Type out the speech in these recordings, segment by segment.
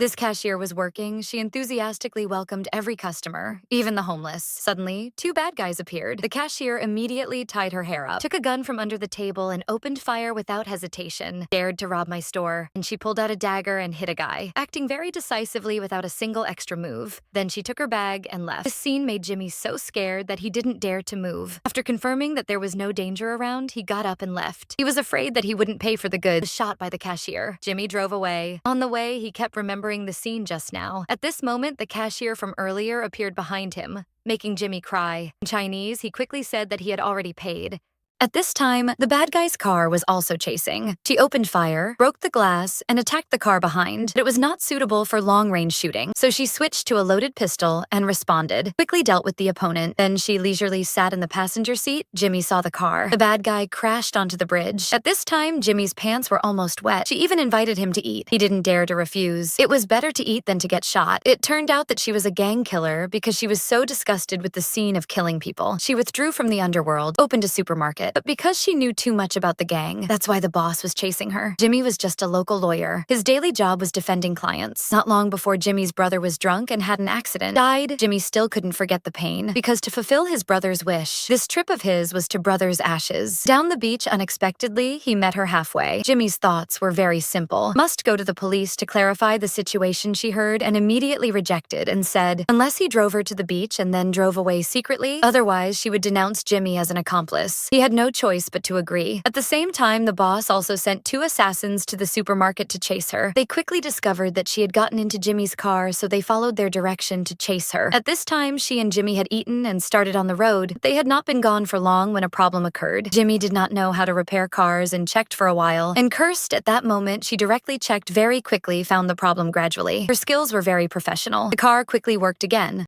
This cashier was working. She enthusiastically welcomed every customer, even the homeless. Suddenly, two bad guys appeared. The cashier immediately tied her hair up, took a gun from under the table, and opened fire without hesitation. Dared to rob my store, and she pulled out a dagger and hit a guy, acting very decisively without a single extra move. Then she took her bag and left. This scene made Jimmy so scared that he didn't dare to move. After confirming that there was no danger around, he got up and left. He was afraid that he wouldn't pay for the goods shot by the cashier. Jimmy drove away. On the way, he kept remembering the scene just now. At this moment, the cashier from earlier appeared behind him, making Jimmy cry. In Chinese, he quickly said that he had already paid. At this time, the bad guy's car was also chasing. She opened fire, broke the glass, and attacked the car behind. But it was not suitable for long-range shooting, so she switched to a loaded pistol and responded. Quickly dealt with the opponent. Then she leisurely sat in the passenger seat. Jimmy saw the car. The bad guy crashed onto the bridge. At this time, Jimmy's pants were almost wet. She even invited him to eat. He didn't dare to refuse. It was better to eat than to get shot. It turned out that she was a gang killer because she was so disgusted with the scene of killing people. She withdrew from the underworld, opened a supermarket. But because she knew too much about the gang, that's why the boss was chasing her. Jimmy was just a local lawyer. His daily job was defending clients. Not long before Jimmy's brother was drunk and had an accident. Died. Jimmy still couldn't forget the pain, because to fulfill his brother's wish, this trip of his was to brother's ashes. Down the beach unexpectedly, he met her halfway. Jimmy's thoughts were very simple. Must go to the police to clarify the situation she heard, and immediately rejected and said, unless he drove her to the beach and then drove away secretly, otherwise she would denounce Jimmy as an accomplice. He had no choice but to agree. At the same time, the boss also sent two assassins to the supermarket to chase her. They quickly discovered that she had gotten into Jimmy's car, so they followed their direction to chase her. At this time, she and Jimmy had eaten and started on the road. They had not been gone for long when a problem occurred. Jimmy did not know how to repair cars and checked for a while. And cursed at that moment, she directly checked very quickly, found the problem gradually. Her skills were very professional. The car quickly worked again.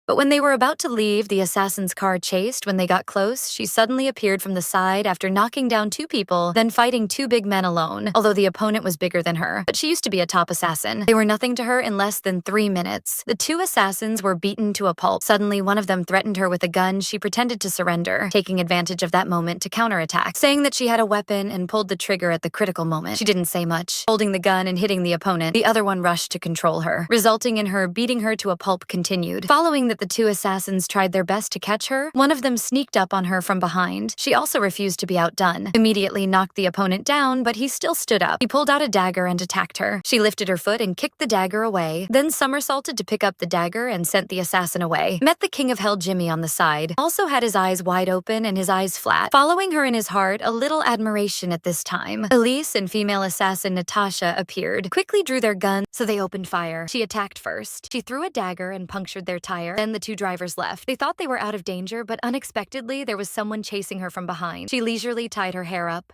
But when they were about to leave, the assassin's car chased. When they got close, she suddenly appeared from the side after knocking down two people, then fighting two big men alone, although the opponent was bigger than her. But she used to be a top assassin. They were nothing to her in less than 3 minutes. The two assassins were beaten to a pulp. Suddenly, one of them threatened her with a gun. She pretended to surrender, taking advantage of that moment to counterattack, saying that she had a weapon and pulled the trigger at the critical moment. She didn't say much, holding the gun and hitting the opponent. The other one rushed to control her, resulting in her beating her to a pulp continued. Following that, the two assassins tried their best to catch her. One of them sneaked up on her from behind. She also refused to be outdone. Immediately knocked the opponent down, but he still stood up. He pulled out a dagger and attacked her. She lifted her foot and kicked the dagger away, then somersaulted to pick up the dagger and sent the assassin away. Met the King of Hell Jimmy on the side. Also had his eyes wide open and his eyes flat. Following her in his heart, a little admiration at this time. Elise and female assassin Natasha appeared, quickly drew their guns, so they opened fire. She attacked first. She threw a dagger and punctured their tire. Then the two drivers left. They thought they were out of danger, but unexpectedly there was someone chasing her from behind. She leisurely tied her hair up.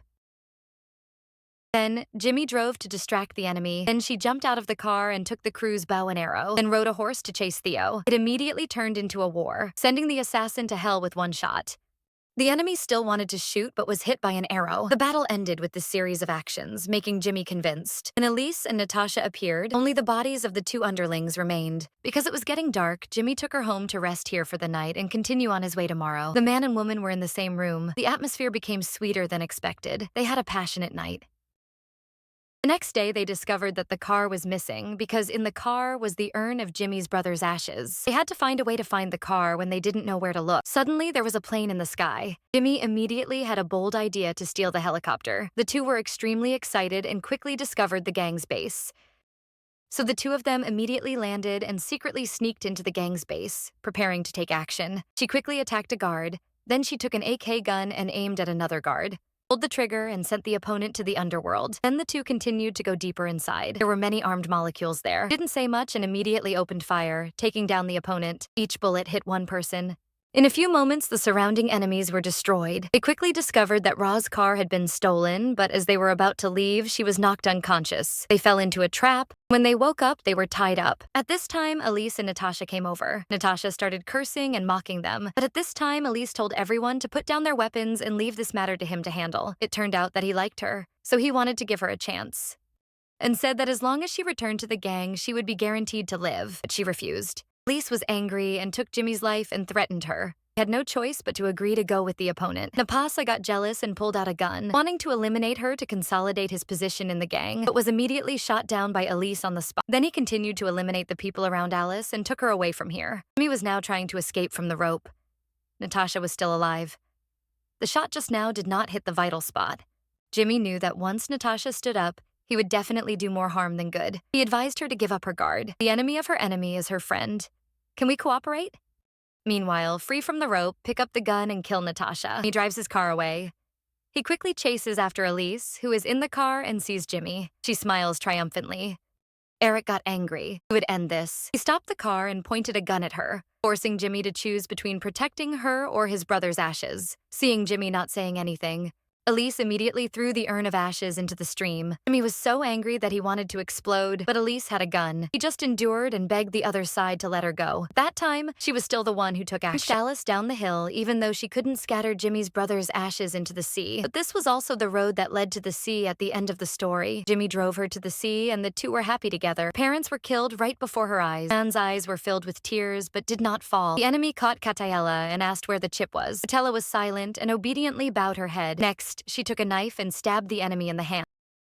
Then, Jimmy drove to distract the enemy. Then she jumped out of the car and took the crew's bow and arrow, and rode a horse to chase Theo. It immediately turned into a war, sending the assassin to hell with one shot. The enemy still wanted to shoot, but was hit by an arrow. The battle ended with this series of actions, making Jimmy convinced. When Elise and Natasha appeared, only the bodies of the two underlings remained. Because it was getting dark, Jimmy took her home to rest here for the night and continue on his way tomorrow. The man and woman were in the same room. The atmosphere became sweeter than expected. They had a passionate night. The next day, they discovered that the car was missing because in the car was the urn of Jimmy's brother's ashes. They had to find a way to find the car when they didn't know where to look. Suddenly, there was a plane in the sky. Jimmy immediately had a bold idea to steal the helicopter. The two were extremely excited and quickly discovered the gang's base. So the two of them immediately landed and secretly sneaked into the gang's base, preparing to take action. She quickly attacked a guard. Then she took an AK gun and aimed at another guard. Pulled the trigger and sent the opponent to the underworld. Then the two continued to go deeper inside. There were many armed molecules there. Didn't say much and immediately opened fire, taking down the opponent. Each bullet hit one person. In a few moments, the surrounding enemies were destroyed. They quickly discovered that Ra's car had been stolen, but as they were about to leave, she was knocked unconscious. They fell into a trap. When they woke up, they were tied up. At this time, Elise and Natasha came over. Natasha started cursing and mocking them. But at this time, Elise told everyone to put down their weapons and leave this matter to him to handle. It turned out that he liked her, so he wanted to give her a chance, and said that as long as she returned to the gang, she would be guaranteed to live, but she refused. Elise was angry and took Jimmy's life and threatened her. He had no choice but to agree to go with the opponent. Napasa got jealous and pulled out a gun, wanting to eliminate her to consolidate his position in the gang, but was immediately shot down by Elise on the spot. Then he continued to eliminate the people around Alice and took her away from here. Jimmy was now trying to escape from the rope. Natasha was still alive. The shot just now did not hit the vital spot. Jimmy knew that once Natasha stood up, he would definitely do more harm than good. He advised her to give up her guard. The enemy of her enemy is her friend. Can we cooperate? Meanwhile, free from the rope, pick up the gun and kill Natasha. He drives his car away. He quickly chases after Elise, who is in the car and sees Jimmy. She smiles triumphantly. Eric got angry. He would end this. He stopped the car and pointed a gun at her, forcing Jimmy to choose between protecting her or his brother's ashes. Seeing Jimmy not saying anything, Elise immediately threw the urn of ashes into the stream. Jimmy was so angry that he wanted to explode, but Elise had a gun. He just endured and begged the other side to let her go. That time, she was still the one who took action. Alice down the hill, even though she couldn't scatter Jimmy's brother's ashes into the sea. But this was also the road that led to the sea at the end of the story. Jimmy drove her to the sea, and the two were happy together. Parents were killed right before her eyes. Anne's eyes were filled with tears, but did not fall. The enemy caught Catayella and asked where the chip was. Catella was silent and obediently bowed her head. Next, she took a knife and stabbed the enemy in the hand.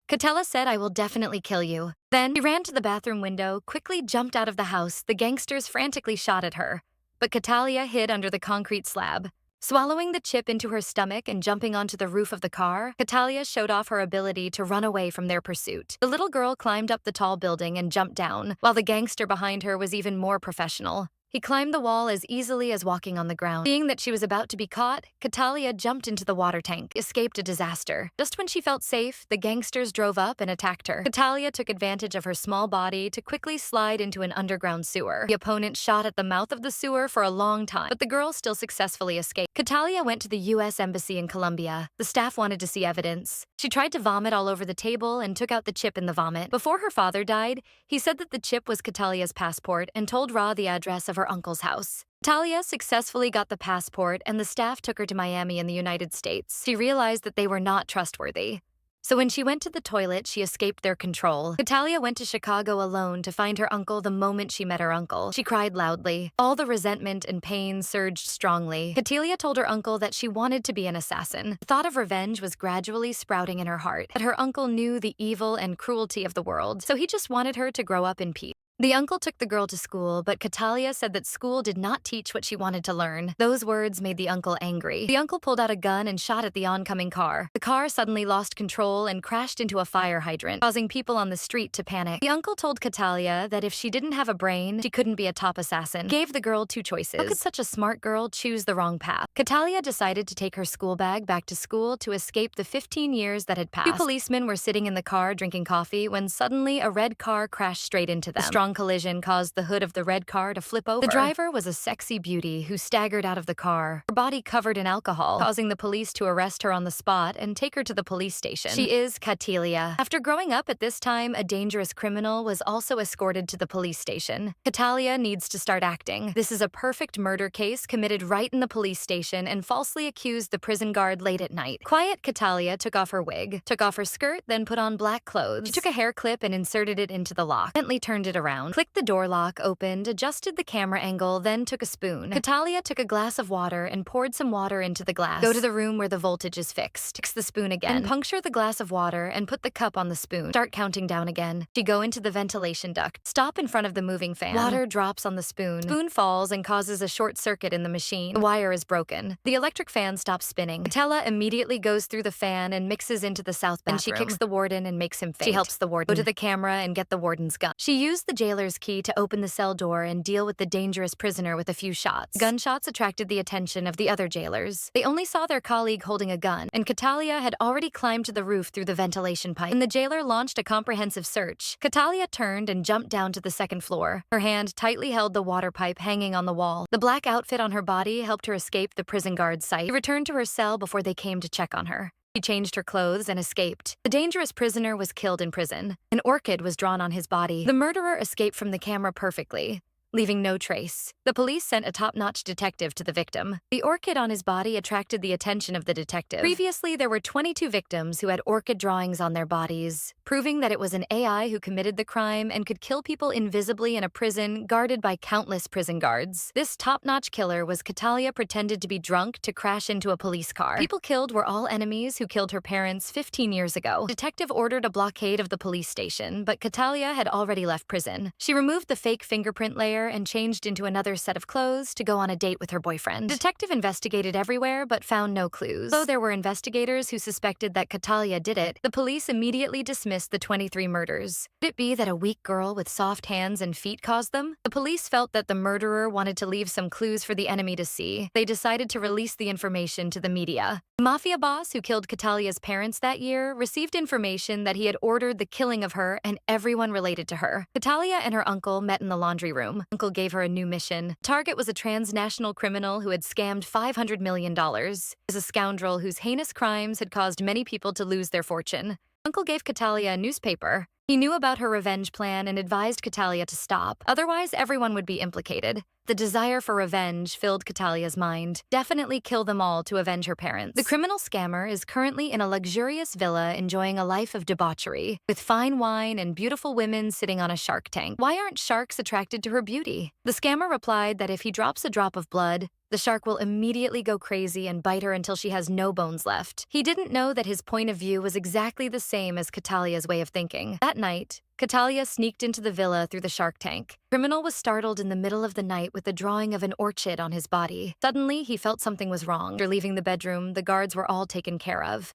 Catella said, "I will definitely kill you." Then she ran to the bathroom window, quickly jumped out of the house. The gangsters frantically shot at her, but Catalia hid under the concrete slab. Swallowing the chip into her stomach and jumping onto the roof of the car, Catalia showed off her ability to run away from their pursuit. The little girl climbed up the tall building and jumped down, while the gangster behind her was even more professional. He climbed the wall as easily as walking on the ground. Seeing that she was about to be caught, Catalia jumped into the water tank, escaped a disaster. Just when she felt safe, the gangsters drove up and attacked her. Catalia took advantage of her small body to quickly slide into an underground sewer. The opponent shot at the mouth of the sewer for a long time, but the girl still successfully escaped. Catalia went to the U.S. Embassy in Colombia. The staff wanted to see evidence. She tried to vomit all over the table and took out the chip in the vomit. Before her father died, he said that the chip was Catalia's passport and told Ra the address of her uncle's house. Talia successfully got the passport, and the staff took her to Miami in the United States. She realized that they were not trustworthy. So when she went to the toilet, she escaped their control. Catalia went to Chicago alone to find her uncle the moment she met her uncle. She cried loudly. All the resentment and pain surged strongly. Catalia told her uncle that she wanted to be an assassin. The thought of revenge was gradually sprouting in her heart, that her uncle knew the evil and cruelty of the world, so he just wanted her to grow up in peace. The uncle took the girl to school, but Catalia said that school did not teach what she wanted to learn. Those words made the uncle angry. The uncle pulled out a gun and shot at the oncoming car. The car suddenly lost control and crashed into a fire hydrant, causing people on the street to panic. The uncle told Catalia that if she didn't have a brain, she couldn't be a top assassin. He gave the girl two choices. How could such a smart girl choose the wrong path? Catalia decided to take her school bag back to school to escape the 15 years that had passed. Two policemen were sitting in the car drinking coffee when suddenly a red car crashed straight into them. A strong collision caused the hood of the red car to flip over. The driver was a sexy beauty who staggered out of the car, her body covered in alcohol, causing the police to arrest her on the spot and take her to the police station. She is Catalia. After growing up at this time, a dangerous criminal was also escorted to the police station. Catalia needs to start acting. This is a perfect murder case committed right in the police station and falsely accused the prison guard late at night. Quiet Catalia took off her wig, took off her skirt, then put on black clothes. She took a hair clip and inserted it into the lock, gently turned it around, clicked the door lock, opened, adjusted the camera angle, then took a spoon. Catalia took a glass of water and poured some water into the glass. Go to the room where the voltage is fixed. Fix the spoon again. And puncture the glass of water and put the cup on the spoon. Start counting down again. She go into the ventilation duct. Stop in front of the moving fan. Water drops on the spoon. Spoon falls and causes a short circuit in the machine. The wire is broken. The electric fan stops spinning. Catella immediately goes through the fan and mixes into the south bathroom. And she kicks the warden and makes him faint. She helps the warden. Go to the camera and get the warden's gun. She used the jailer's key to open the cell door and deal with the dangerous prisoner with a few shots. Gunshots attracted the attention of the other jailers. They only saw their colleague holding a gun, and Catalia had already climbed to the roof through the ventilation pipe. When the jailer launched a comprehensive search, Catalia turned and jumped down to the second floor. Her hand tightly held the water pipe hanging on the wall. The black outfit on her body helped her escape the prison guard's sight. She returned to her cell before they came to check on her. She changed her clothes and escaped. The dangerous prisoner was killed in prison. An orchid was drawn on his body. The murderer escaped from the camera perfectly, leaving no trace. The police sent a top-notch detective to the victim. The orchid on his body attracted the attention of the detective. Previously, there were 22 victims who had orchid drawings on their bodies, proving that it was an AI who committed the crime and could kill people invisibly in a prison guarded by countless prison guards. This top-notch killer was Katalia pretended to be drunk to crash into a police car. People killed were all enemies who killed her parents 15 years ago. The detective ordered a blockade of the police station, but Katalia had already left prison. She removed the fake fingerprint layer and changed into another set of clothes to go on a date with her boyfriend. The detective investigated everywhere but found no clues. Though there were investigators who suspected that Katalia did it, the police immediately dismissed the 23 murders. Could it be that a weak girl with soft hands and feet caused them? The police felt that the murderer wanted to leave some clues for the enemy to see. They decided to release the information to the media. The mafia boss who killed Katalia's parents that year received information that he had ordered the killing of her and everyone related to her. Katalia and her uncle met in the laundry room. Uncle gave her a new mission. Target was a transnational criminal who had scammed $500 million. As a scoundrel whose heinous crimes had caused many people to lose their fortune. Uncle gave Katalia a newspaper. He knew about her revenge plan and advised Katalia to stop. Otherwise, everyone would be implicated. The desire for revenge filled Katalia's mind. Definitely kill them all to avenge her parents. The criminal scammer is currently in a luxurious villa enjoying a life of debauchery, with fine wine and beautiful women sitting on a shark tank. Why aren't sharks attracted to her beauty? The scammer replied that if he drops a drop of blood, the shark will immediately go crazy and bite her until she has no bones left. He didn't know that his point of view was exactly the same as Katalia's way of thinking. That night, Katalia sneaked into the villa through the shark tank. The criminal was startled in the middle of the night with the drawing of an orchid on his body. Suddenly, he felt something was wrong. After leaving the bedroom, the guards were all taken care of.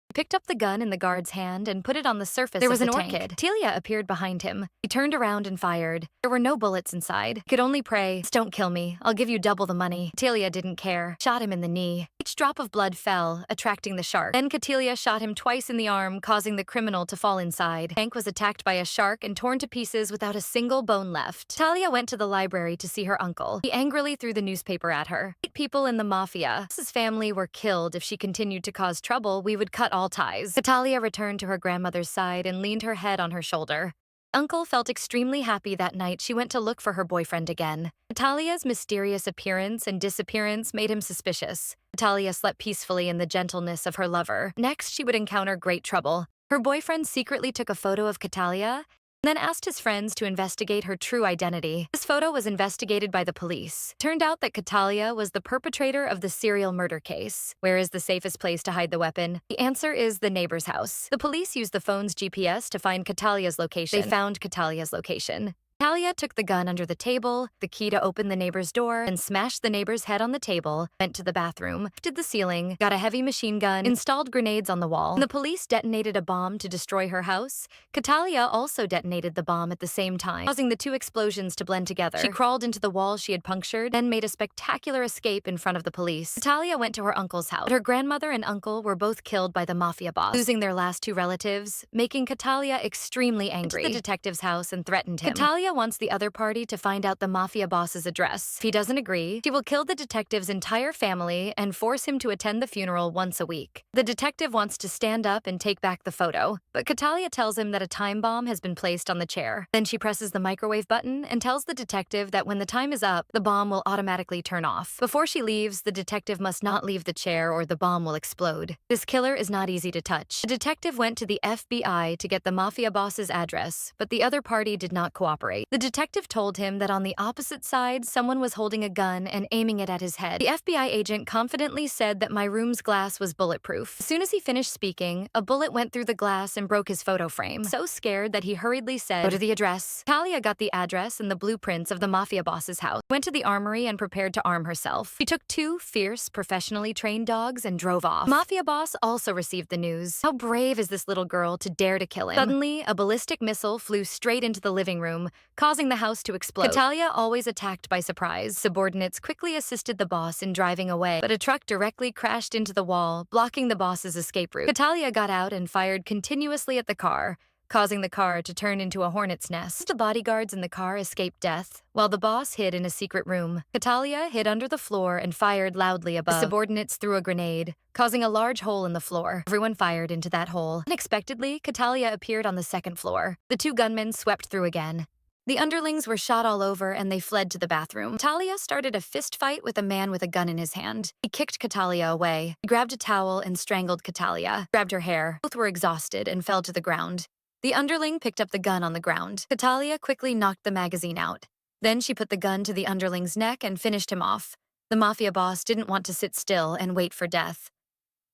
He picked up the gun in the guard's hand and put it on the surface There of was the an tank. orchid. Telia appeared behind him. He turned around and fired. There were no bullets inside. He could only pray, "Just don't kill me. I'll give you double the money." Telia didn't care. Shot him in the knee. Each drop of blood fell, attracting the shark. Then Katilia shot him twice in the arm, causing the criminal to fall inside. The tank was attacked by a shark and torn to pieces without a single bone left. Talia went to the library to see her uncle. He angrily threw the newspaper at her. 8 people in the mafia. His family were killed. If she continued to cause trouble, we would cut all ties. Katalia returned to her grandmother's side and leaned her head on her shoulder. Uncle felt extremely happy that night she went to look for her boyfriend again. Natalia's mysterious appearance and disappearance made him suspicious. Natalia slept peacefully in the gentleness of her lover. Next, she would encounter great trouble. Her boyfriend secretly took a photo of Katalia and then asked his friends to investigate her true identity. This photo was investigated by the police. Turned out that Katalia was the perpetrator of the serial murder case. Where is the safest place to hide the weapon? The answer is the neighbor's house. The police used the phone's GPS to find Katalia's location. They found Katalia's location. Talia took the gun under the table, the key to open the neighbor's door, and smashed the neighbor's head on the table, went to the bathroom, lifted the ceiling, got a heavy machine gun, installed grenades on the wall. When the police detonated a bomb to destroy her house, Katalia also detonated the bomb at the same time, causing the two explosions to blend together. She crawled into the wall she had punctured, then made a spectacular escape in front of the police. Katalia went to her uncle's house, but her grandmother and uncle were both killed by the mafia boss, losing their last 2 relatives, making Katalia extremely angry. Went to the detective's house and threatened him. Katalia wants the other party to find out the mafia boss's address. If he doesn't agree, she will kill the detective's entire family and force him to attend the funeral once a week. The detective wants to stand up and take back the photo, but Katalia tells him that a time bomb has been placed on the chair. Then she presses the microwave button and tells the detective that when the time is up, the bomb will automatically turn off. Before she leaves, the detective must not leave the chair or the bomb will explode. This killer is not easy to touch. The detective went to the FBI to get the mafia boss's address, but the other party did not cooperate. The detective told him that on the opposite side, someone was holding a gun and aiming it at his head. The FBI agent confidently said that my room's glass was bulletproof. As soon as he finished speaking, a bullet went through the glass and broke his photo frame. So scared that he hurriedly said, "Go to the address." Talia got the address and the blueprints of the mafia boss's house, went to the armory and prepared to arm herself. She took 2 fierce, professionally trained dogs and drove off. Mafia boss also received the news. How brave is this little girl to dare to kill him? Suddenly, a ballistic missile flew straight into the living room, causing the house to explode. Katalia always attacked by surprise. Subordinates quickly assisted the boss in driving away, but a truck directly crashed into the wall, blocking the boss's escape route. Katalia got out and fired continuously at the car, causing the car to turn into a hornet's nest. The bodyguards in the car escaped death, while the boss hid in a secret room. Katalia hid under the floor and fired loudly above. The subordinates threw a grenade, causing a large hole in the floor. Everyone fired into that hole. Unexpectedly, Katalia appeared on the 2nd floor. The 2 gunmen swept through again. The underlings were shot all over and they fled to the bathroom. Katalia started a fist fight with a man with a gun in his hand. He kicked Katalia away. He grabbed a towel and strangled Katalia, grabbed her hair. Both were exhausted and fell to the ground. The underling picked up the gun on the ground. Katalia quickly knocked the magazine out. Then she put the gun to the underling's neck and finished him off. The mafia boss didn't want to sit still and wait for death.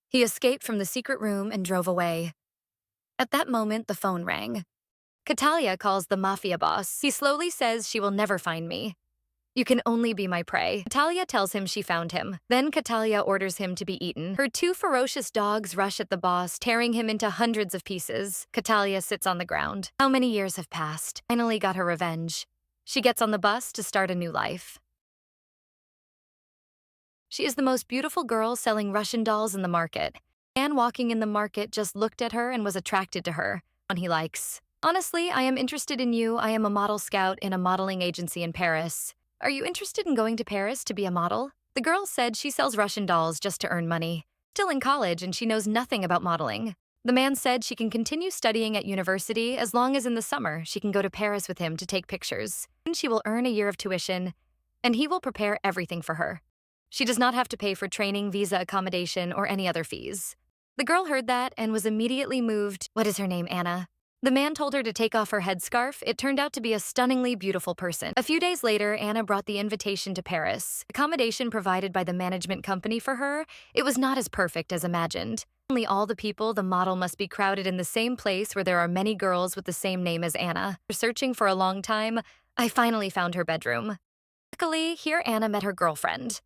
He escaped from the secret room and drove away. At that moment, the phone rang. Katalia calls the mafia boss. He slowly says she will never find me. You can only be my prey. Katalia tells him she found him. Then Katalia orders him to be eaten. Her two ferocious dogs rush at the boss, tearing him into hundreds of pieces. Katalia sits on the ground. How many years have passed? Finally got her revenge. She gets on the bus to start a new life. She is the most beautiful girl selling Russian dolls in the market. A man walking in the market just looked at her and was attracted to her. One he likes. Honestly, I am interested in you. I am a model scout in a modeling agency in Paris. Are you interested in going to Paris to be a model? The girl said she sells Russian dolls just to earn money. Still in college and she knows nothing about modeling. The man said she can continue studying at university as long as in the summer she can go to Paris with him to take pictures. And she will earn a year of tuition, and he will prepare everything for her. She does not have to pay for training, visa, accommodation, or any other fees. The girl heard that and was immediately moved. What is her name, Anna? The man told her to take off her headscarf. It turned out to be a stunningly beautiful person. A few days later, Anna brought the invitation to Paris. Accommodation provided by the management company for her, it was not as perfect as imagined. Only all the people, the model must be crowded in the same place where there are many girls with the same name as Anna. After searching for a long time, I finally found her bedroom. Luckily, here Anna met her girlfriend.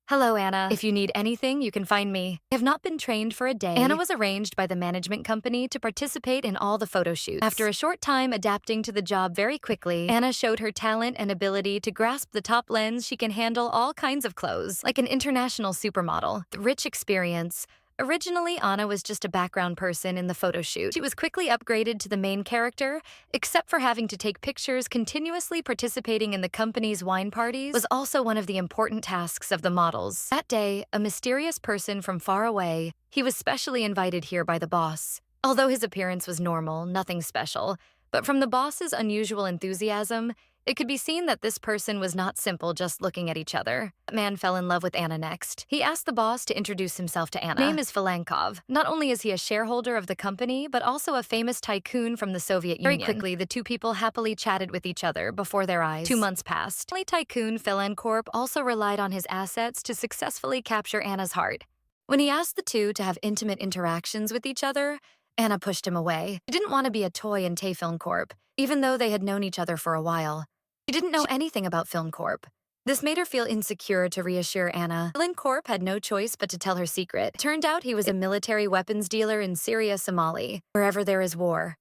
Hello, Anna. If you need anything, you can find me. I have not been trained for a day. Anna was arranged by the management company to participate in all the photo shoots. After a short time adapting to the job very quickly, Anna showed her talent and ability to grasp the top lens. She can handle all kinds of clothes, like an international supermodel. The rich experience. Originally, Anna was just a background person in the photo shoot. She was quickly upgraded to the main character, except for having to take pictures. Continuously participating in the company's wine parties was also one of the important tasks of the models. That day, a mysterious person from far away, he was specially invited here by the boss. Although his appearance was normal, nothing special, but from the boss's unusual enthusiasm, it could be seen that this person was not simple just looking at each other. That man fell in love with Anna next. He asked the boss to introduce himself to Anna. His name is Filankov. Not only is he a shareholder of the company, but also a famous tycoon from the Soviet Union. Very quickly, the two people happily chatted with each other before their eyes. 2 months passed. The tycoon Filancorp also relied on his assets to successfully capture Anna's heart. When he asked the two to have intimate interactions with each other, Anna pushed him away. She didn't want to be a toy in Filancorp, even though they had known each other for a while. She didn't know anything about Filancorp. This made her feel insecure. To reassure Anna, Filancorp had no choice but to tell her secret. It turned out he was a military weapons dealer in Syria, Somalia. Wherever there is war,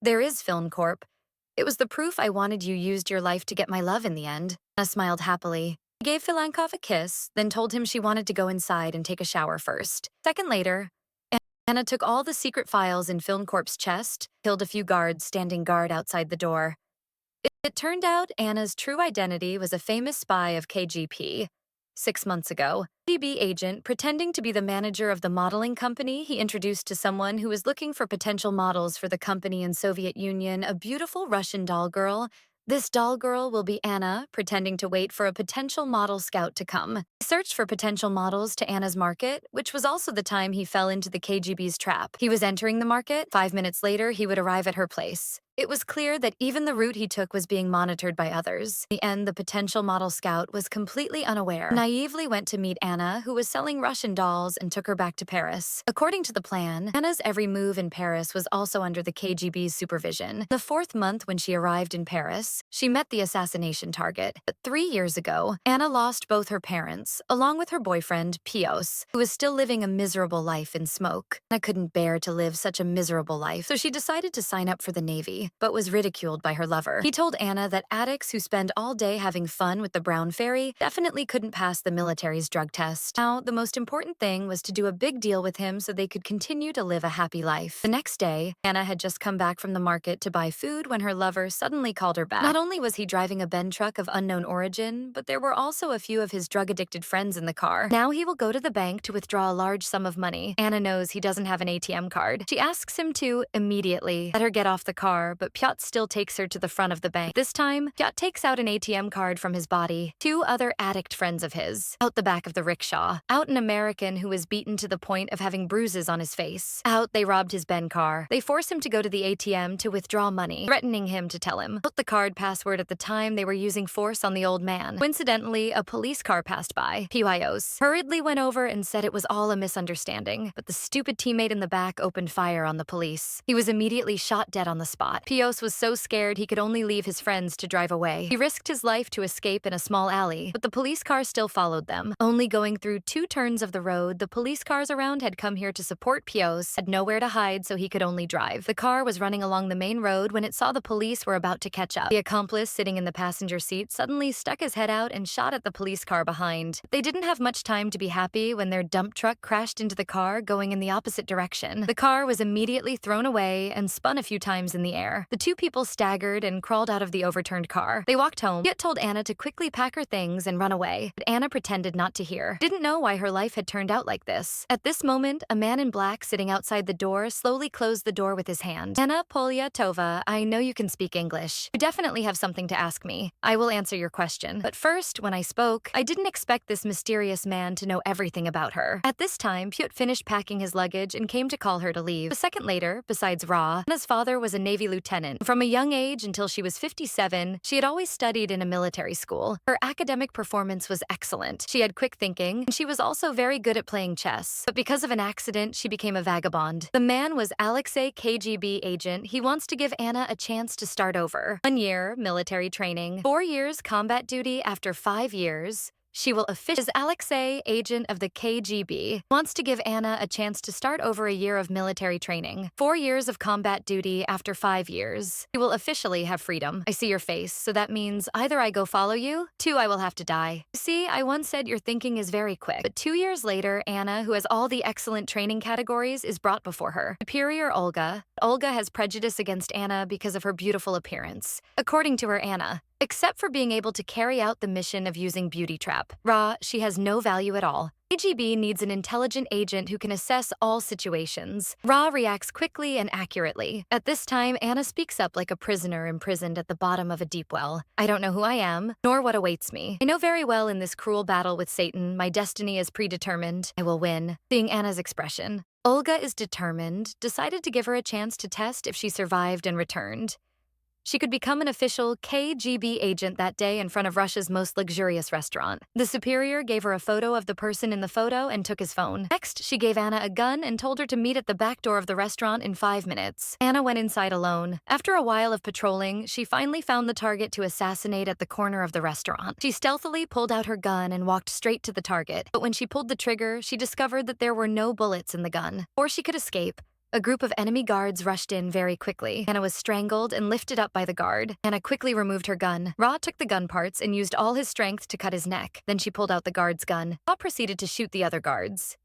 there is Filancorp. It was the proof I wanted. You used your life to get my love in the end. Anna smiled happily. She gave Filankov a kiss, then told him she wanted to go inside and take a shower first. A second later, Anna took all the secret files in Filancorp's chest, killed a few guards standing guard outside the door. It turned out Anna's true identity was a famous spy of KGB. 6 months ago, KGB agent pretending to be the manager of the modeling company he introduced to someone who was looking for potential models for the company in Soviet Union, a beautiful Russian doll girl. This doll girl will be Anna, pretending to wait for a potential model scout to come. He searched for potential models to Anna's market, which was also the time he fell into the KGB's trap. He was entering the market. 5 minutes later, he would arrive at her place. It was clear that even the route he took was being monitored by others. In the end, the potential model scout was completely unaware. Naively went to meet Anna, who was selling Russian dolls, and took her back to Paris. According to the plan, Anna's every move in Paris was also under the KGB's supervision. The 4th month when she arrived in Paris, she met the assassination target. But 3 years ago, Anna lost both her parents, along with her boyfriend, Pios, who was still living a miserable life in smoke. Anna couldn't bear to live such a miserable life, so she decided to sign up for the Navy, but was ridiculed by her lover. He told Anna that addicts who spend all day having fun with the brown fairy definitely couldn't pass the military's drug test. Now, the most important thing was to do a big deal with him so they could continue to live a happy life. The next day, Anna had just come back from the market to buy food when her lover suddenly called her back. Not only was he driving a Ben truck of unknown origin, but there were also a few of his drug-addicted friends in the car. Now he will go to the bank to withdraw a large sum of money. Anna knows he doesn't have an ATM card. She asks him to immediately let her get off the car, but Pyot still takes her to the front of the bank. This time, Pyot takes out an ATM card from his body. Two other addict friends of his. Out the back of the rickshaw. Out an American who was beaten to the point of having bruises on his face. Out, they robbed his Ben car. They force him to go to the ATM to withdraw money, threatening him to tell him. Out the card password at the time they were using force on the old man. Coincidentally, a police car passed by. Pios hurriedly went over and said it was all a misunderstanding, but the stupid teammate in the back opened fire on the police. He was immediately shot dead on the spot. Pios was so scared he could only leave his friends to drive away. He risked his life to escape in a small alley, but the police car still followed them. Only going through 2 turns of the road, the police cars around had come here to support Pios, had nowhere to hide so he could only drive. The car was running along the main road when it saw the police were about to catch up. The accomplice sitting in the passenger seat suddenly stuck his head out and shot at the police car behind. They didn't have much time to be happy when their dump truck crashed into the car going in the opposite direction. The car was immediately thrown away and spun a few times in the air. The 2 people staggered and crawled out of the overturned car. They walked home. Pyot told Anna to quickly pack her things and run away, but Anna pretended not to hear. Didn't know why her life had turned out like this. At this moment, a man in black sitting outside the door slowly closed the door with his hand. Anna Polyatova, I know you can speak English. You definitely have something to ask me. I will answer your question. But first, when I spoke, I didn't expect this mysterious man to know everything about her. At this time, Pyot finished packing his luggage and came to call her to leave. A second later, besides Ra, Anna's father was a Navy lieutenant. From a young age until she was 57, she had always studied in a military school. Her academic performance was excellent. She had quick thinking, and she was also very good at playing chess. But because of an accident, she became a vagabond. The man was Alexei, KGB agent. He wants to give Anna a chance to start over. 1 year, military training. 4 years, combat duty. After 5 years, she will officially, as Alexei, agent of the KGB, wants to give Anna a chance to start over a year of military training. 4 years of combat duty after 5 years. She will officially have freedom. I see your face, so that means either I go follow you, 2, I will have to die. See, I once said your thinking is very quick. But 2 years later, Anna, who has all the excellent training categories, is brought before her. Superior Olga. Olga has prejudice against Anna because of her beautiful appearance. According to her, Anna, except for being able to carry out the mission of using Beauty Trap. Ra, she has no value at all. KGB needs an intelligent agent who can assess all situations. Ra reacts quickly and accurately. At this time, Anna speaks up like a prisoner imprisoned at the bottom of a deep well. I don't know who I am, nor what awaits me. I know very well in this cruel battle with Satan, my destiny is predetermined. I will win. Seeing Anna's expression, Olga is determined, decided to give her a chance to test if she survived and returned. She could become an official KGB agent that day in front of Russia's most luxurious restaurant. The superior gave her a photo of the person in the photo and took his phone. Next, she gave Anna a gun and told her to meet at the back door of the restaurant in 5 minutes. Anna went inside alone. After a while of patrolling, she finally found the target to assassinate at the corner of the restaurant. She stealthily pulled out her gun and walked straight to the target. But when she pulled the trigger, she discovered that there were no bullets in the gun. Before she could escape, a group of enemy guards rushed in very quickly. Anna was strangled and lifted up by the guard. Anna quickly removed her gun. Ra took the gun parts and used all his strength to cut his neck. Then she pulled out the guard's gun. Ra proceeded to shoot the other guards.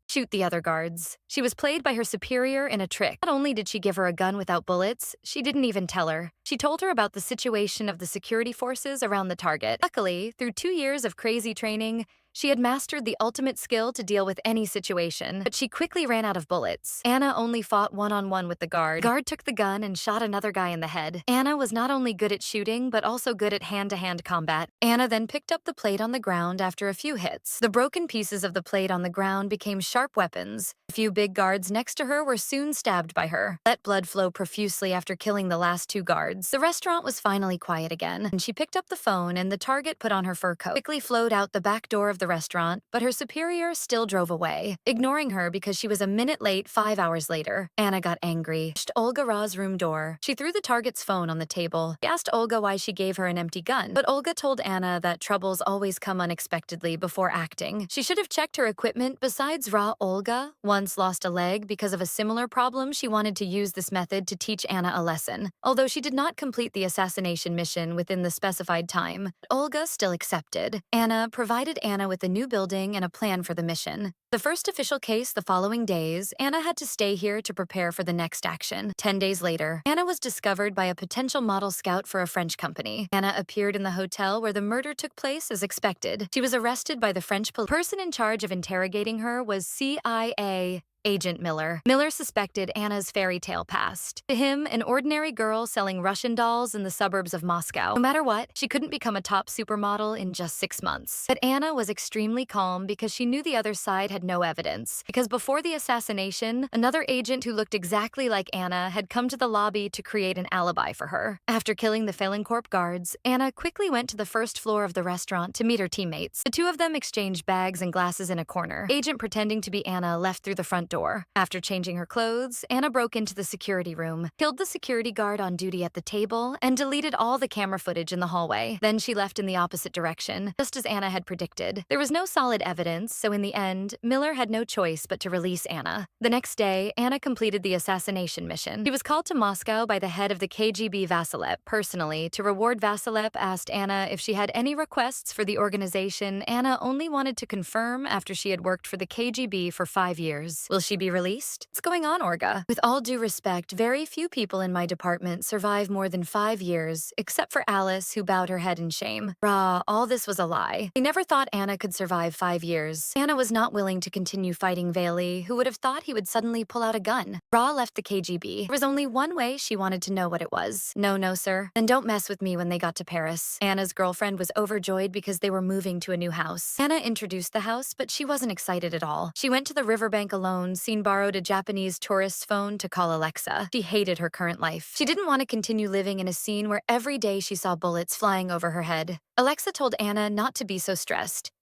She was played by her superior in a trick. Not only did she give her a gun without bullets, she didn't even tell her. She told her about the situation of the security forces around the target. Luckily, through 2 years of crazy training, she had mastered the ultimate skill to deal with any situation, but she quickly ran out of bullets. Anna only fought one-on-one with the guard. The guard took the gun and shot another guy in the head. Anna was not only good at shooting, but also good at hand-to-hand combat. Anna then picked up the plate on the ground after a few hits. The broken pieces of the plate on the ground became sharp weapons. A few big guards next to her were soon stabbed by her. Let blood flow profusely after killing the last 2 guards. The restaurant was finally quiet again, and she picked up the phone and the target put on her fur coat. Quickly flowed out the back door of the restaurant, but her superior still drove away, ignoring her because she was a minute late 5 hours later. Anna got angry. She pushed Olga Ra's room door. She threw the target's phone on the table. She asked Olga why she gave her an empty gun, but Olga told Anna that troubles always come unexpectedly before acting. She should have checked her equipment. Besides Ra, Olga once lost a leg because of a similar problem. She wanted to use this method to teach Anna a lesson. Although she did not complete the assassination mission within the specified time, Olga still accepted. Anna provided Anna with a new building and a plan for the mission. The first official case the following days, Anna had to stay here to prepare for the next action. 10 days later, Anna was discovered by a potential model scout for a French company. Anna appeared in the hotel where the murder took place as expected. She was arrested by the French police. The person in charge of interrogating her was CIA Agent Miller. Miller suspected Anna's fairy tale past. To him, an ordinary girl selling Russian dolls in the suburbs of Moscow. No matter what, she couldn't become a top supermodel in just 6 months. But Anna was extremely calm because she knew the other side had no evidence. Because before the assassination, another agent who looked exactly like Anna had come to the lobby to create an alibi for her. After killing the Fehlenkorp guards, Anna quickly went to the first floor of the restaurant to meet her teammates. The two of them exchanged bags and glasses in a corner. Agent pretending to be Anna left through the front door. After changing her clothes, Anna broke into the security room, killed the security guard on duty at the table, and deleted all the camera footage in the hallway. Then she left in the opposite direction, just as Anna had predicted. There was no solid evidence, so in the end, Miller had no choice but to release Anna. The next day, Anna completed the assassination mission. She was called to Moscow by the head of the KGB Vasilep personally. To reward Vasilep asked Anna if she had any requests for the organization Anna only wanted to confirm after she had worked for the KGB for 5 years. Will she be released? What's going on, Olga? With all due respect, very few people in my department survive more than 5 years, except for Alice, who bowed her head in shame. Rah, all this was a lie. They never thought Anna could survive 5 years. Anna was not willing to continue fighting Valey, who would have thought he would suddenly pull out a gun. Rah left the KGB. There was only one way she wanted to know what it was. No, sir. Then don't mess with me when they got to Paris. Anna's girlfriend was overjoyed because they were moving to a new house. Anna introduced the house, but she wasn't excited at all. She went to the riverbank alone, borrowed a Japanese tourist's phone to call Alexa. She hated her current life. She didn't want to continue living in a scene where every day she saw bullets flying over her head. Alexa told Anna not to be so stressed.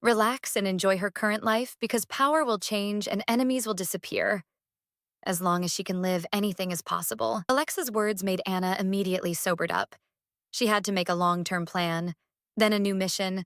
Relax and enjoy her current life because power will change and enemies will disappear. As long as she can live, anything is possible. Alexa's words made Anna immediately sobered up. She had to make a long-term plan, then a new mission.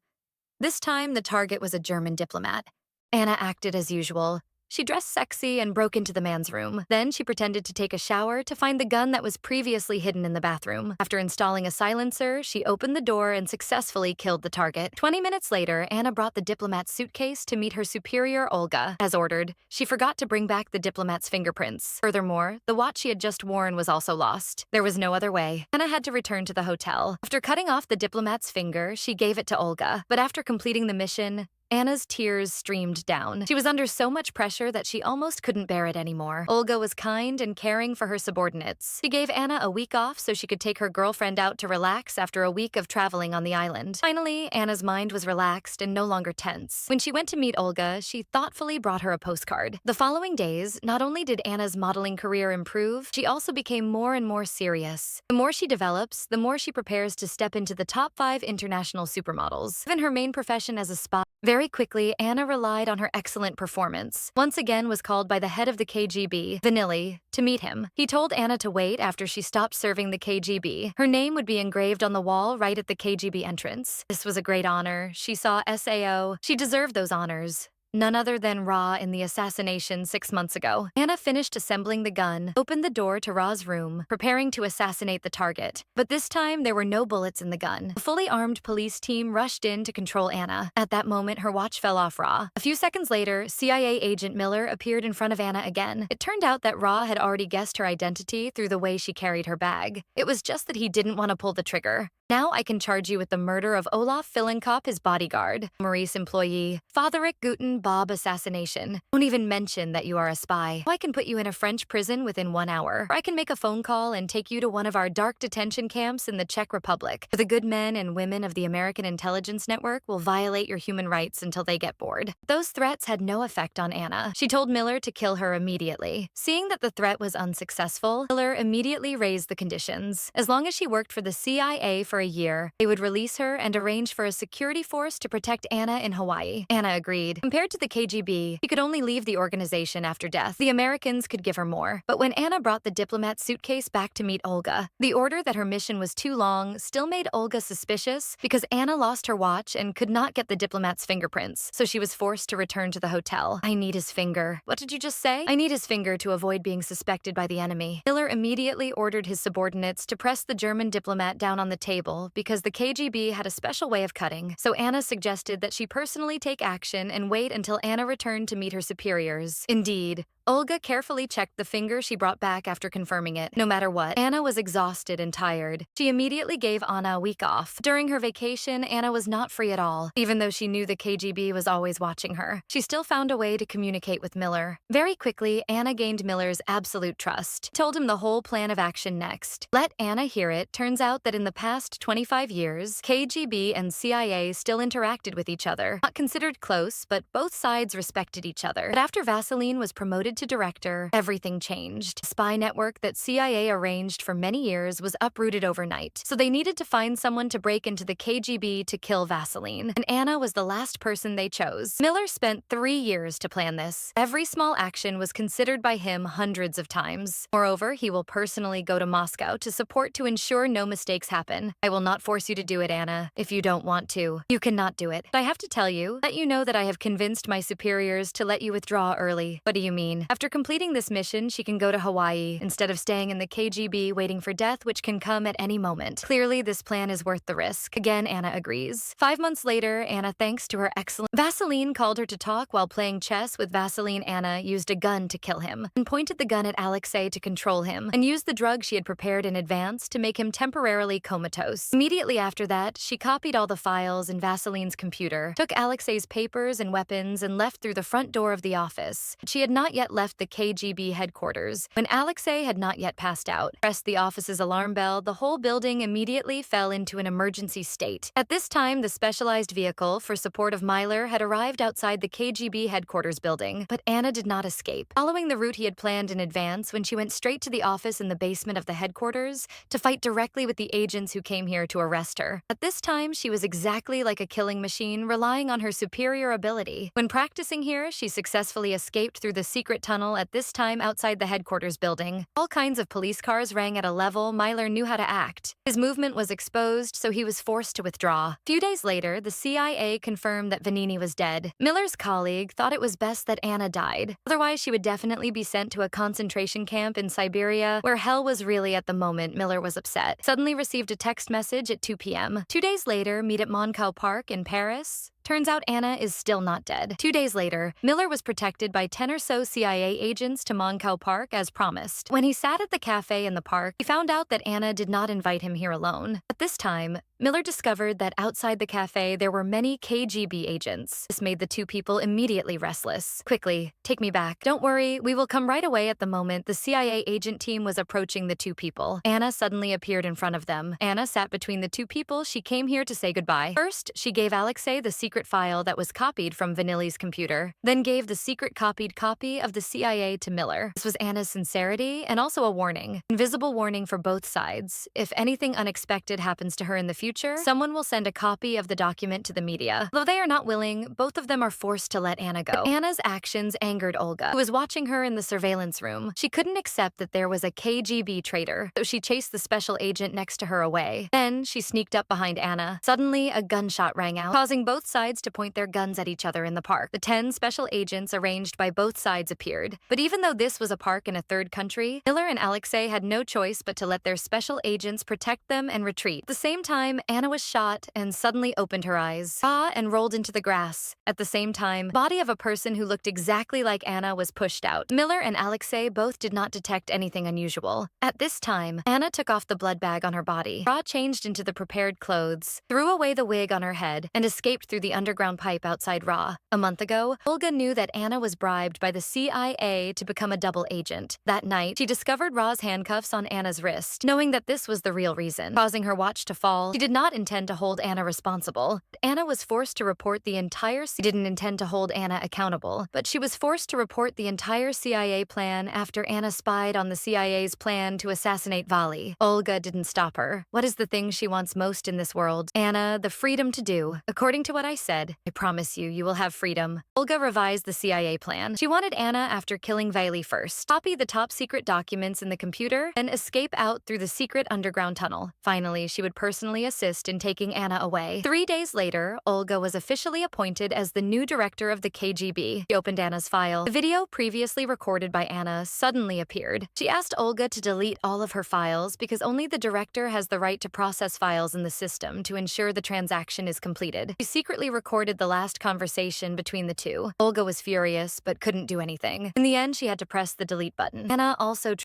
This time, the target was a German diplomat. Anna acted as usual. She dressed sexy and broke into the man's room. Then she pretended to take a shower to find the gun that was previously hidden in the bathroom. After installing a silencer, she opened the door and successfully killed the target. 20 minutes later, Anna brought the diplomat's suitcase to meet her superior, Olga. As ordered, she forgot to bring back the diplomat's fingerprints. Furthermore, the watch she had just worn was also lost. There was no other way. Anna had to return to the hotel. After cutting off the diplomat's finger, she gave it to Olga. But after completing the mission, Anna's tears streamed down. She was under so much pressure that she almost couldn't bear it anymore. Olga was kind and caring for her subordinates. She gave Anna a week off so she could take her girlfriend out to relax after a week of traveling on the island. Finally, Anna's mind was relaxed and no longer tense. When she went to meet Olga, she thoughtfully brought her a postcard. The following days, not only did Anna's modeling career improve, she also became more and more serious. The more she develops, the more she prepares to step into the top 5 international supermodels. Given her main profession as a spy, very quickly, Anna relied on her excellent performance. Once again was called by the head of the KGB, Vanilli, to meet him. He told Anna to wait after she stopped serving the KGB. Her name would be engraved on the wall right at the KGB entrance. This was a great honor. She saw SAO. She deserved those honors. None other than Ra in the assassination 6 months ago. Anna finished assembling the gun, opened the door to Ra's room, preparing to assassinate the target. But this time, there were no bullets in the gun. A fully armed police team rushed in to control Anna. At that moment, her watch fell off Ra. A few seconds later, CIA agent Miller appeared in front of Anna again. It turned out that Ra had already guessed her identity through the way she carried her bag. It was just that he didn't want to pull the trigger. Now I can charge you with the murder of Olaf Fehlenkorp, his bodyguard, Maurice employee, Fatherick Guten Bob assassination. Don't even mention that you are a spy. I can put you in a French prison within 1 hour. Or I can make a phone call and take you to one of our dark detention camps in the Czech Republic. The good men and women of the American Intelligence Network will violate your human rights until they get bored. Those threats had no effect on Anna. She told Miller to kill her immediately. Seeing that the threat was unsuccessful, Miller immediately raised the conditions. As long as she worked for the CIA for a year, they would release her and arrange for a security force to protect Anna in Hawaii. Anna agreed. Compared to the KGB, she could only leave the organization after death. The Americans could give her more. But when Anna brought the diplomat's suitcase back to meet Olga, the order that her mission was too long still made Olga suspicious because Anna lost her watch and could not get the diplomat's fingerprints, so she was forced to return to the hotel. I need his finger. What did you just say? I need his finger to avoid being suspected by the enemy. Miller immediately ordered his subordinates to press the German diplomat down on the table trouble because the KGB had a special way of cutting, so Anna suggested that she personally take action and wait until Anna returned to meet her superiors. Indeed, Olga carefully checked the finger she brought back after confirming it. No matter what, Anna was exhausted and tired. She immediately gave Anna a week off. During her vacation, Anna was not free at all. Even though she knew the KGB was always watching her, she still found a way to communicate with Miller. Very quickly, Anna gained Miller's absolute trust, told him the whole plan of action next. Let Anna hear it. Turns out that in the past 25 years, KGB and CIA still interacted with each other. Not considered close, but both sides respected each other. But after Vaseline was promoted to director, everything changed. The spy network that CIA arranged for many years was uprooted overnight, so they needed to find someone to break into the KGB to kill Vaseline, and Anna was the last person they chose. Miller spent 3 years to plan this. Every small action was considered by him hundreds of times. Moreover, he will personally go to Moscow to support to ensure no mistakes happen. I will not force you to do it, Anna, if you don't want to. You cannot do it. But I have to tell you, let you know that I have convinced my superiors to let you withdraw early. What do you mean? After completing this mission, she can go to Hawaii instead of staying in the KGB waiting for death, which can come at any moment. Clearly, this plan is worth the risk. Again, Anna agrees. 5 months later, Anna, thanks to her excellent... Vaseline called her to talk while playing chess with Vaseline. Anna used a gun to kill him and pointed the gun at Alexei to control him and used the drug she had prepared in advance to make him temporarily comatose. Immediately after that, she copied all the files in Vaseline's computer, took Alexei's papers and weapons, and left through the front door of the office. She had not yet left the KGB headquarters. When Alexei had not yet passed out, pressed the office's alarm bell, the whole building immediately fell into an emergency state. At this time, the specialized vehicle for support of Myler had arrived outside the KGB headquarters building, but Anna did not escape. Following the route he had planned in advance, when she went straight to the office in the basement of the headquarters to fight directly with the agents who came here to arrest her. At this time, she was exactly like a killing machine, relying on her superior ability. When practicing here, she successfully escaped through the secret tunnel, at this time outside the headquarters building. All kinds of police cars rang at a level Myler knew how to act. His movement was exposed, so he was forced to withdraw. A few days later, the CIA confirmed that Vanini was dead. Miller's colleague thought it was best that Anna died. Otherwise, she would definitely be sent to a concentration camp in Siberia, where hell was really at the moment. Miller was upset. Suddenly received a text message at 2 p.m. 2 days later, meet at Moncal Park in Paris. Turns out Anna is still not dead. 2 days later, Miller was protected by 10 or so CIA agents to Moncal Park as promised. When he sat at the cafe in the park, he found out that Anna did not invite him here alone. At this time, Miller discovered that outside the cafe there were many KGB agents. This made the two people immediately restless. Quickly, take me back. Don't worry, we will come right away. At the moment, the CIA agent team was approaching the two people. Anna suddenly appeared in front of them. Anna sat between the two people. She came here to say goodbye. First, she gave Alexei the secret file that was copied from Vanilli's computer, then gave the secret copied copy of the CIA to Miller. This was Anna's sincerity and also a warning. Invisible warning for both sides. If anything unexpected happens to her in the future, someone will send a copy of the document to the media. Though they are not willing, both of them are forced to let Anna go. But Anna's actions angered Olga, who was watching her in the surveillance room. She couldn't accept that there was a KGB traitor, so she chased the special agent next to her away. Then she sneaked up behind Anna. Suddenly, a gunshot rang out, causing both sides to point their guns at each other in the park. The 10 special agents arranged by both sides appeared. But even though this was a park in a third country, Miller and Alexei had no choice but to let their special agents protect them and retreat. At the same time, Anna was shot and suddenly opened her eyes, saw and rolled into the grass. At the same time, the body of a person who looked exactly like Anna was pushed out. Miller and Alexei both did not detect anything unusual. At this time, Anna took off the blood bag on her body. Ra changed into the prepared clothes, threw away the wig on her head, and escaped through the underground pipe outside Ra. A month ago, Olga knew that Anna was bribed by the CIA to become a double agent. That night, she discovered Ra's handcuffs on Anna's wrist, knowing that this was the real reason, causing her watch to fall. She did not intend to hold Anna responsible. Anna was forced to report the entire... She didn't intend to hold Anna accountable, but she was forced to report the entire CIA plan after Anna spied on the CIA's plan to assassinate Vali. Olga didn't stop her. What is the thing she wants most in this world? Anna, the freedom to do. According to what I said, I promise you, you will have freedom. Olga revised the CIA plan. She wanted Anna, after killing Viley first, copy the top-secret documents in the computer, then escape out through the secret underground tunnel. Finally, she would personally assist in taking Anna away. 3 days later, Olga was officially appointed as the new director of the KGB. She opened Anna's file. The video previously recorded by Anna suddenly appeared. She asked Olga to delete all of her files because only the director has the right to process files in the system to ensure the transaction is completed. She secretly recorded the last conversation between the two. Olga was furious, but couldn't do anything. In the end, she had to press the delete button. Anna also